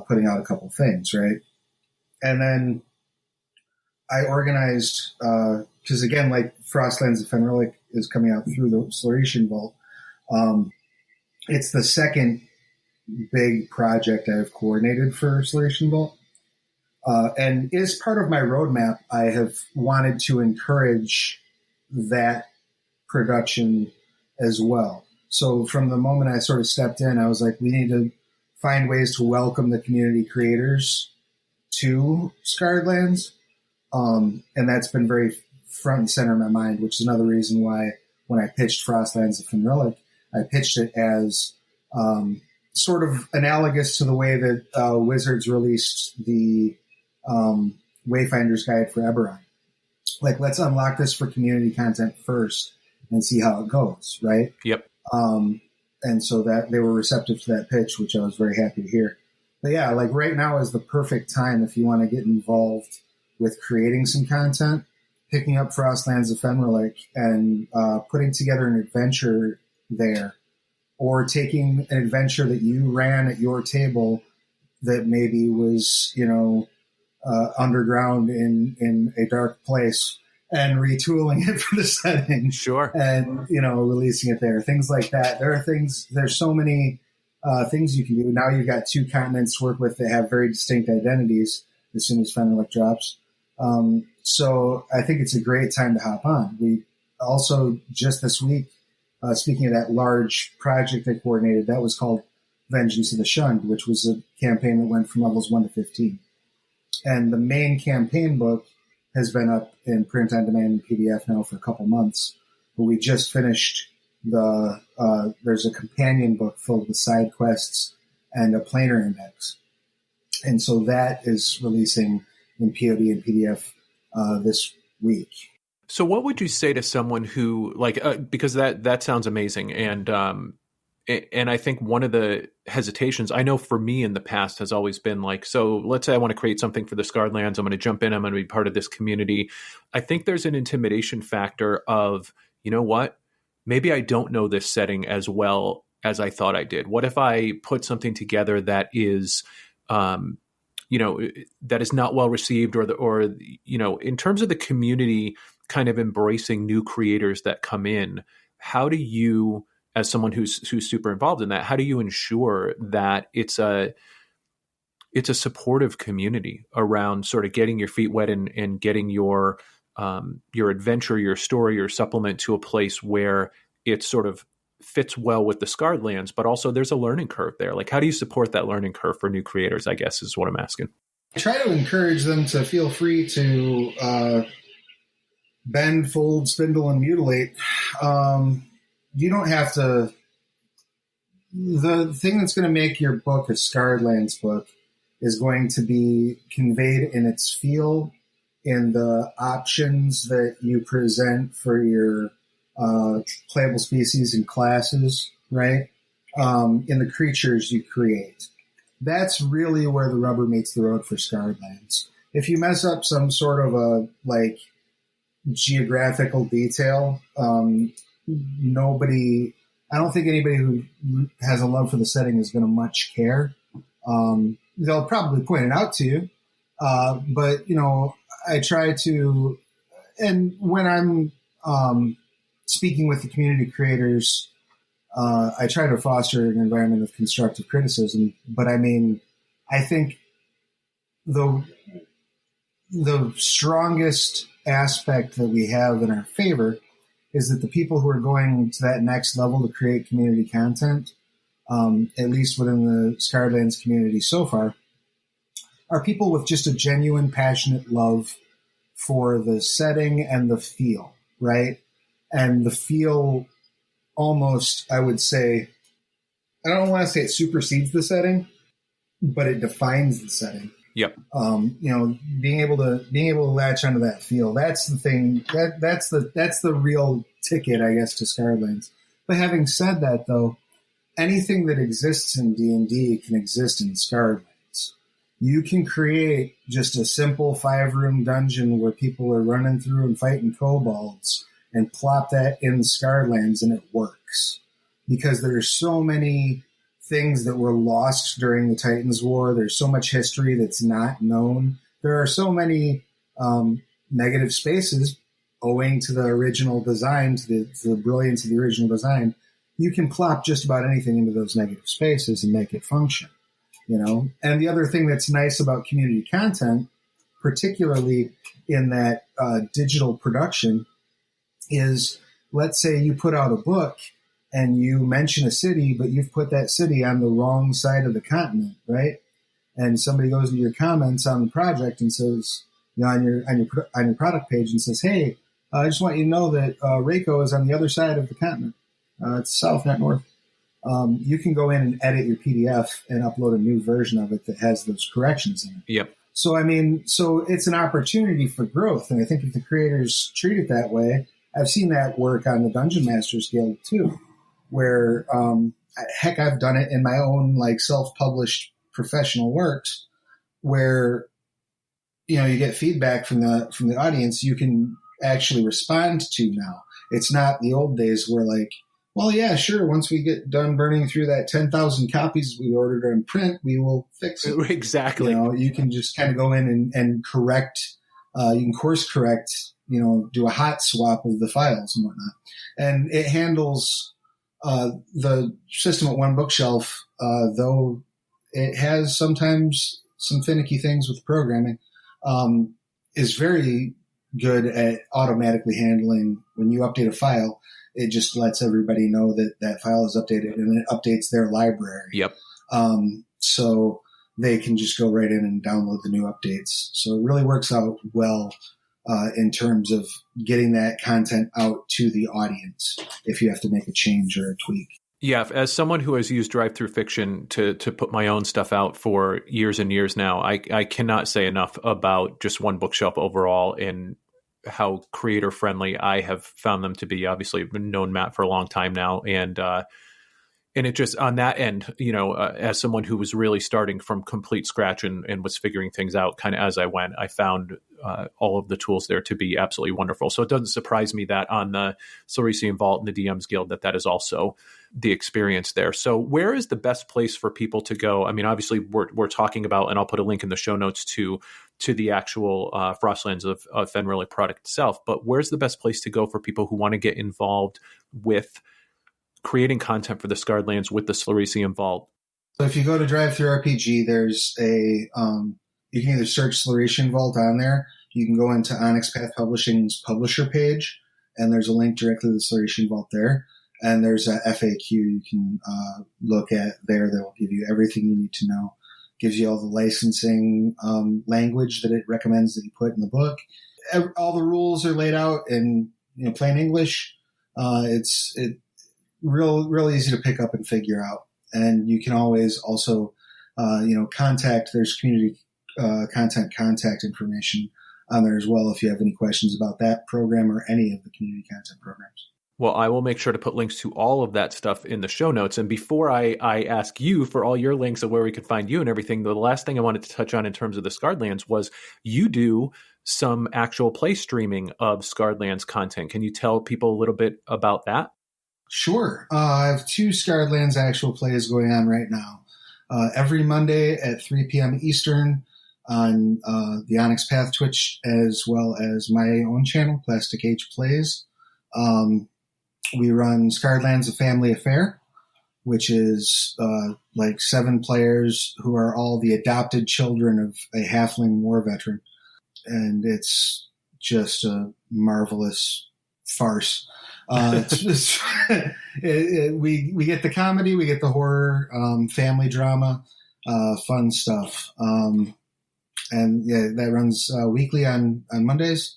putting out a couple things, right? And then I organized, because again, like Frostlands of Fenrilik is coming out through the Slarecian Vault. It's the second big project I've coordinated for Slarecian Vault. And as part of my roadmap, I have wanted to encourage that production as well. So from the moment I sort of stepped in, I was like, we need to find ways to welcome the community creators to Scarred Lands. And that's been very front and center in my mind, which is another reason why when I pitched Frostlands of Fenrilik, I pitched it as sort of analogous to the way that Wizards released the Wayfinder's Guide for Eberron. Like, let's unlock this for community content first and see how it goes, right? Yep. And so that they were receptive to that pitch, which I was very happy to hear. But yeah, like right now is the perfect time if you want to get involved with creating some content, picking up Frostlands of Fenrilik and putting together an adventure there, or taking an adventure that you ran at your table that maybe was, underground in a dark place and retooling it for the setting. Sure. And, releasing it there. Things like that. There's so many things you can do. Now you've got two continents to work with that have very distinct identities as soon as Fenrilik drops. So I think it's a great time to hop on. We also, just this week, speaking of that large project I coordinated, that was called Vengeance of the Shunned, which was a campaign that went from levels 1 to 15. And the main campaign book has been up in print on demand and PDF now for a couple months. But we just finished there's a companion book filled with side quests and a planar index. And so that is releasing in POD and PDF this week. So what would you say to someone who because that sounds amazing. And I think one of the hesitations I know for me in the past has always been like, so let's say I want to create something for the Scarred Lands. I'm going to jump in. I'm going to be part of this community. I think there's an intimidation factor of, you know what, maybe I don't know this setting as well as I thought I did. What if I put something together that is, that is not well received or in terms of the community kind of embracing new creators that come in, how do you, as someone who's super involved in that, how do you ensure that it's a supportive community around sort of getting your feet wet and getting your adventure, your story, your supplement to a place where it sort of fits well with the Scarred Lands, but also there's a learning curve there. Like, how do you support that learning curve for new creators, I guess, is what I'm asking. I try to encourage them to feel free to bend, fold, spindle, and mutilate you don't have to. The thing that's going to make your book a Skylands book is going to be conveyed in its feel, in the options that you present for your playable species and classes, right? In the creatures you create. That's really where the rubber meets the road for Skylands. If you mess up some sort of a geographical detail, I don't think anybody who has a love for the setting is going to much care. They'll probably point it out to you, but I try to, and when I'm speaking with the community creators, I try to foster an environment of constructive criticism. But I mean, I think the strongest aspect that we have in our favor is that the people who are going to that next level to create community content, at least within the Skylands community so far, are people with just a genuine, passionate love for the setting and the feel, right? And the feel almost, I would say, I don't want to say it supersedes the setting, but it defines the setting. Yep. Being able to latch onto that feel, that's the thing. That's the real ticket, I guess, to Skylands. But having said that, though, anything that exists in D&D can exist in Skylands. You can create just a simple 5-room dungeon where people are running through and fighting kobolds and plop that in Skylands, and it works because there's so many things that were lost during the Titans War. There's so much history that's not known. There are so many negative spaces owing to the original design, to the brilliance of the original design. You can plop just about anything into those negative spaces and make it function, And the other thing that's nice about community content, particularly in that digital production, is let's say you put out a book and you mention a city, but you've put that city on the wrong side of the continent, right? And somebody goes into your comments on the project and says, on your product page, and says, "Hey, I just want you to know that Reiko is on the other side of the continent. It's south, not north." You can go in and edit your PDF and upload a new version of it that has those corrections in it. Yep. So it's an opportunity for growth, and I think if the creators treat it that way, I've seen that work on the Dungeon Masters Guild too. Where, heck, I've done it in my own self-published professional works, where you get feedback from the audience you can actually respond to now. It's not the old days where well, yeah, sure. Once we get done burning through that 10,000 copies we ordered in print, we will fix it. Exactly. You can just kind of go in and correct. You can course correct. Do a hot swap of the files and whatnot, and it handles. The system at One Bookshelf, though it has sometimes some finicky things with programming, is very good at automatically handling when you update a file. It just lets everybody know that file is updated, and it updates their library. Yep. So they can just go right in and download the new updates. So it really works out well in terms of getting that content out to the audience if you have to make a change or a tweak. Yeah, as someone who has used Drive Thru Fiction to put my own stuff out for years and years now, I cannot say enough about just One Bookshelf overall and how creator friendly I have found them to be. Obviously, I've known Matt for a long time now, and it just on that end, as someone who was really starting from complete scratch and was figuring things out kind of as I went, I found all of the tools there to be absolutely wonderful. So it doesn't surprise me that on the Slarecian Vault and the DM's Guild that is also the experience there. So where is the best place for people to go? I mean, obviously we're talking about, and I'll put a link in the show notes to the actual Frostlands of Fenrilik product itself, but where's the best place to go for people who want to get involved with creating content for the Skylands with the Slarecian Vault? So if you go to Drive Thru RPG, there's you can either search Slarecian Vault on there. You can go into Onyx Path Publishing's publisher page, and there's a link directly to the Slarecian Vault there. And there's a FAQ you can look at there that will give you everything you need to know. Gives you all the licensing language that it recommends that you put in the book. All the rules are laid out in plain English. real easy to pick up and figure out. And you can always also, contact. There's community content contact information on there as well if you have any questions about that program or any of the community content programs. Well, I will make sure to put links to all of that stuff in the show notes. And before I ask you for all your links of where we could find you and everything, the last thing I wanted to touch on in terms of the Skylands was you do some actual play streaming of Skylands content. Can you tell people a little bit about that? Sure. I have 2 Skylands actual plays going on right now. Every Monday at 3 p.m. Eastern on the Onyx Path Twitch, as well as my own channel, Plastic H Plays. We run Skylands of Family Affair, which is like 7 players who are all the adopted children of a halfling war veteran. And it's just a marvelous farce. We get the comedy, we get the horror, family drama, fun stuff. And yeah, that runs weekly on Mondays.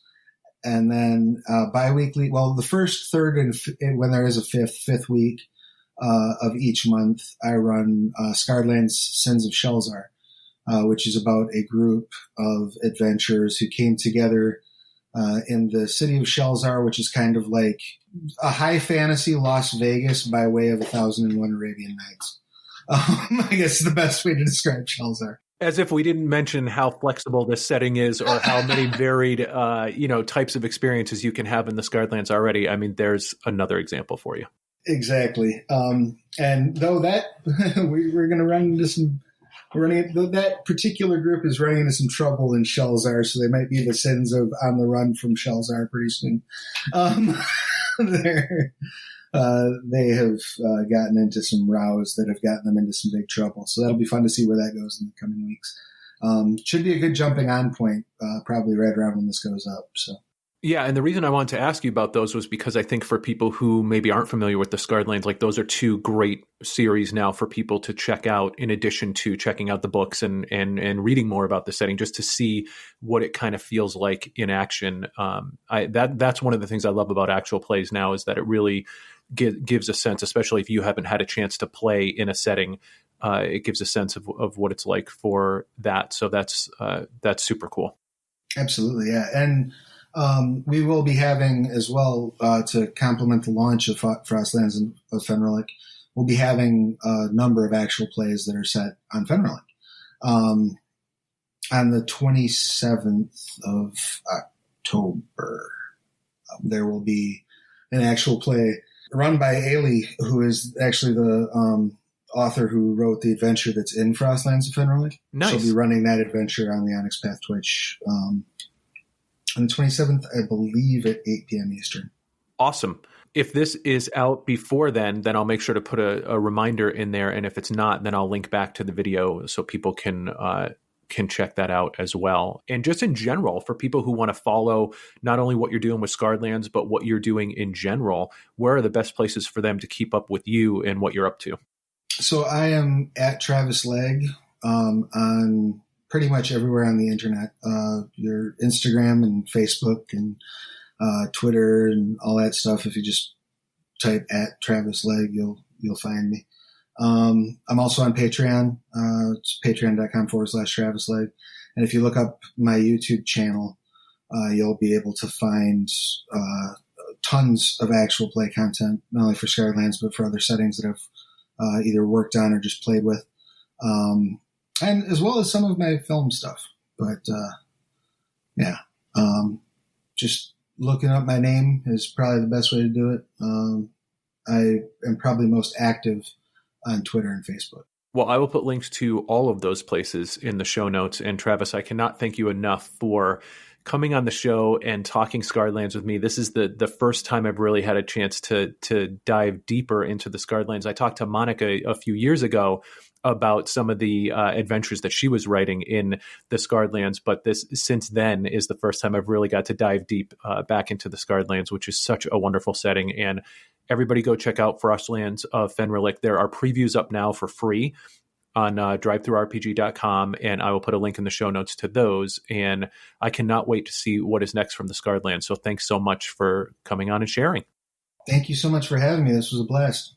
And then bi-weekly, well, the first, third, and when there is a fifth week of each month, I run Skylands Sins of Shelzar, which is about a group of adventurers who came together in the city of Shelzar, which is kind of like a high fantasy Las Vegas by way of 1001 Arabian Nights. I guess is the best way to describe Shelzar. As if we didn't mention how flexible this setting is or how many varied, types of experiences you can have in the Skylands already. I mean, there's another example for you. Exactly. And though that we're going to run into some, that particular group is running into some trouble in Shelzar, so they might be the sins of on the run from Shelzar pretty soon. They have gotten into some rows that have gotten them into some big trouble. So that'll be fun to see where that goes in the coming weeks. Should be a good jumping on point, probably right around when this goes up. So. Yeah, and the reason I wanted to ask you about those was because I think for people who maybe aren't familiar with the Skylands, like those are 2 great series now for people to check out in addition to checking out the books and reading more about the setting, just to see what it kind of feels like in action. That's one of the things I love about actual plays now is that it really gives a sense, especially if you haven't had a chance to play in a setting, it gives a sense of what it's like for that. So that's super cool. Absolutely, yeah. And we will be having as well, to complement the launch of Frostlands of Fenrilik, we'll be having a number of actual plays that are set on Fenrilik. On the 27th of October, there will be an actual play run by Ailey, who is actually the author who wrote the adventure that's in Frostlands of Fenrilik. Nice. She'll be running that adventure on the Onyx Path Twitch on the 27th, I believe, at 8 p.m. Eastern. Awesome. If this is out before then I'll make sure to put a reminder in there. And if it's not, then I'll link back to the video so people can check that out as well. And just in general, for people who want to follow not only what you're doing with Skylands, but what you're doing in general, where are the best places for them to keep up with you and what you're up to? So I am at Travis Legge on pretty much everywhere on the internet. Your Instagram and Facebook and Twitter and all that stuff. If you just type at Travis Legge, you'll find me. I'm also on Patreon. It's patreon.com/Travis Legge. And if you look up my YouTube channel, you'll be able to find tons of actual play content, not only for Skylands, but for other settings that I've either worked on or just played with. And as well as some of my film stuff. But just looking up my name is probably the best way to do it. I am probably most active on Twitter and Facebook. Well, I will put links to all of those places in the show notes. And Travis, I cannot thank you enough for coming on the show and talking Skylands with me. This is the first time I've really had a chance to dive deeper into the Skylands. I talked to Monica a few years ago about some of the adventures that she was writing in the Skylands, but this since then is the first time I've really got to dive deep back into the Skylands, which is such a wonderful setting. And everybody go check out Frostlands of Fenrilik. There are previews up now for free on drivethrurpg.com, and I will put a link in the show notes to those. And I cannot wait to see what is next from the Skylands. So thanks so much for coming on and sharing. Thank you so much for having me. This was a blast.